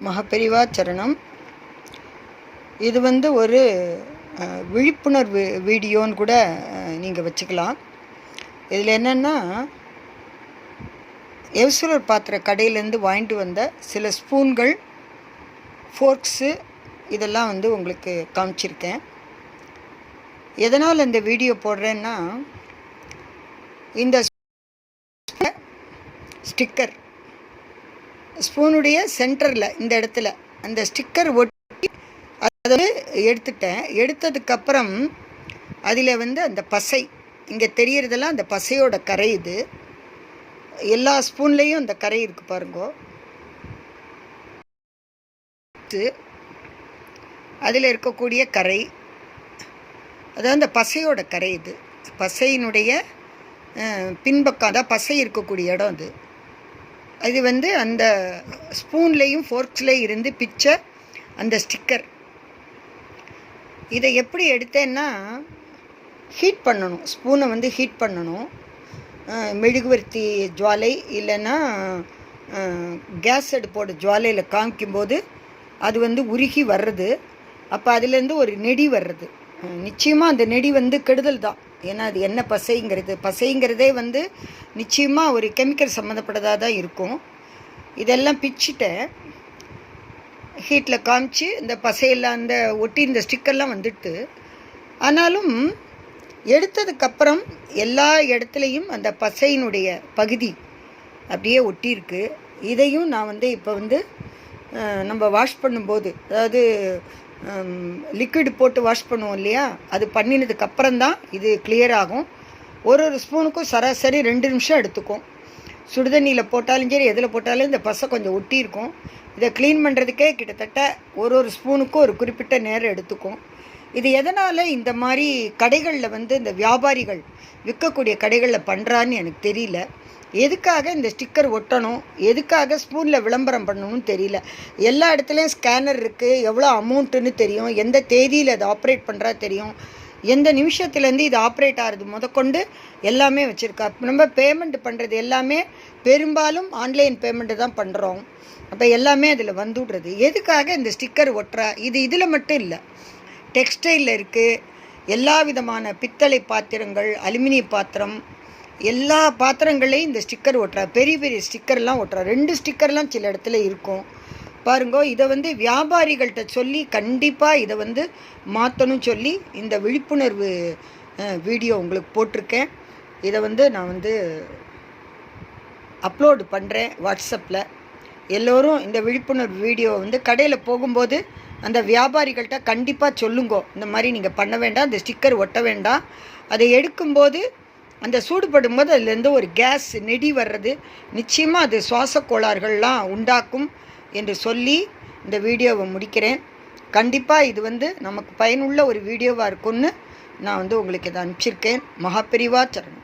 மகாபெரிவா சரணம். இது ஒரு விழிப்புணர்வு வீடியோன்னு கூட நீங்கள் வச்சுக்கலாம். இதில் என்னென்னா, எவசூலர் பாத்திர கடையிலேருந்து வாங்கிட்டு வந்த சில ஸ்பூன்கள், ஃபோர்க்ஸு இதெல்லாம் உங்களுக்கு காமிச்சிருக்கேன். எதனால் இந்த வீடியோ போடுறேன்னா, இந்த ஸ்டிக்கர் ஸ்பூனுடைய சென்டரில் இந்த இடத்துல அந்த ஸ்டிக்கர் ஒட்டி அதை எடுத்துட்டேன். எடுத்ததுக்கப்புறம் அதில் அந்த பசை இங்கே தெரியறதெல்லாம் அந்த பசையோட கரை. இது எல்லா ஸ்பூன்லேயும் அந்த கரை இருக்குது பாருங்கோ. அதில் இருக்கக்கூடிய கரை, அதாவது அந்த பசையோட கரை. இது பசையினுடைய பின்பக்கம், அதான் பசை இருக்கக்கூடிய இடம். அது அந்த ஸ்பூன்லேயும் ஃபோர்க்ஸ்லேயும் இருந்து பிச்ச அந்த ஸ்டிக்கர். இதை எப்படி எடுத்தேன்னா, ஹீட் பண்ணணும். ஸ்பூனை ஹீட் பண்ணணும். மெழுகுவர்த்தி ஜுவாலை இல்லைன்னா கேஸ் அடுப்போட ஜுவாலையில் காமிக்கும்போது அது உருகி வர்றது. அப்போ அதுலேருந்து ஒரு நெடி வர்றது. நிச்சயமாக அந்த நெடி கெடுதல் தான். ஏன்னா அது என்ன பசைங்கிறதே நிச்சயமாக ஒரு கெமிக்கல் சம்மந்தப்பட்டதாக தான் இருக்கும். இதெல்லாம் பிச்சுட்டேன். ஹீட்டில் காமிச்சு இந்த பசையெல்லாம் அந்த ஒட்டி இந்த ஸ்டிக்கர்லாம் வந்துட்டு, ஆனாலும் எடுத்ததுக்கப்புறம் எல்லா இடத்துலையும் அந்த பசையினுடைய பகுதி அப்படியே ஒட்டியிருக்கு. இதையும் நான் இப்போ நம்ம வாஷ் பண்ணும்போது, அதாவது லிக்விட் போட்டு வாஷ் பண்ணுவோம் இல்லையா, அது பண்ணினதுக்கப்புறம்தான் இது கிளியர் ஆகும். ஒரு ஸ்பூனுக்கும் சராசரி 2 நிமிஷம் எடுத்துக்கும். சுடுதண்ணியில் போட்டாலும் சரி, எதில் போட்டாலும் இந்த பசை கொஞ்சம் ஒட்டியிருக்கும். இதை க்ளீன் பண்ணுறதுக்கே கிட்டத்தட்ட ஒரு ஸ்பூனுக்கும் ஒரு குறிப்பிட்ட நேரம் எடுத்துக்கும். இது எதனால் இந்த மாதிரி கடைகளில் இந்த வியாபாரிகள் விற்கக்கூடிய கடைகளில் பண்ணுறான்னு எனக்கு தெரியல. எதுக்காக இந்த ஸ்டிக்கர் ஒட்டணும், எதுக்காக ஸ்பூனில் விளம்பரம் பண்ணணும்னு தெரியல. எல்லா இடத்துலையும் ஸ்கேனர் இருக்குது, எவ்வளோ அமௌண்ட்டுன்னு தெரியும், எந்த தேதியில் அதை ஆப்ரேட் பண்ணுறா தெரியும், எந்த நிமிஷத்துலேருந்து இது ஆப்ரேட் ஆகிறது முதற்கொண்டு எல்லாமே வச்சுருக்கா. நம்ம பேமெண்ட் பண்ணுறது எல்லாமே பெரும்பாலும் ஆன்லைன் பேமெண்ட்டு தான் பண்ணுறோம். அப்போ எல்லாமே அதில் வந்துடுறது. எதுக்காக இந்த ஸ்டிக்கர் ஒட்டுறா? இது இதில் மட்டும் இல்லை, டெக்ஸ்டைலில் இருக்குது. எல்லா விதமான பித்தளை பாத்திரங்கள், அலுமினிய பாத்திரம், எல்லா பாத்திரங்களையும் இந்த ஸ்டிக்கர் ஒட்டுறா. பெரிய பெரிய ஸ்டிக்கர்லாம் ஒட்டுறா. 2 ஸ்டிக்கர்லாம் சில இடத்துல இருக்கும் பாருங்கோ. இதை வியாபாரிகள்கிட்ட சொல்லி கண்டிப்பாக இதை மாற்றணும் சொல்லி இந்த விழிப்புணர்வு வீடியோ உங்களுக்கு போட்டிருக்கேன். இதை நான் அப்லோடு பண்ணுறேன் வாட்ஸ்அப்பில். எல்லோரும் இந்த விழிப்புணர்வு வீடியோ கடையில் போகும்போது அந்த வியாபாரிகள்கிட்ட கண்டிப்பாக சொல்லுங்கோ, இந்த மாதிரி நீங்கள் பண்ண வேண்டாம், இந்த ஸ்டிக்கர் ஒட்ட வேண்டாம். அதை எடுக்கும்போது அந்த சூடுபடும்போது அதுலேருந்து ஒரு கேஸ் நெடி வர்றது, நிச்சயமாக அது சுவாச கோளாறுகள்லாம் உண்டாக்கும் என்று சொல்லி இந்த வீடியோவை முடிக்கிறேன். கண்டிப்பாக இது நமக்கு பயனுள்ள ஒரு வீடியோவாக இருக்கும்னு நான் உங்களுக்கு இதை அனுப்பிச்சிருக்கேன். மகாபெரிவா சரணம்.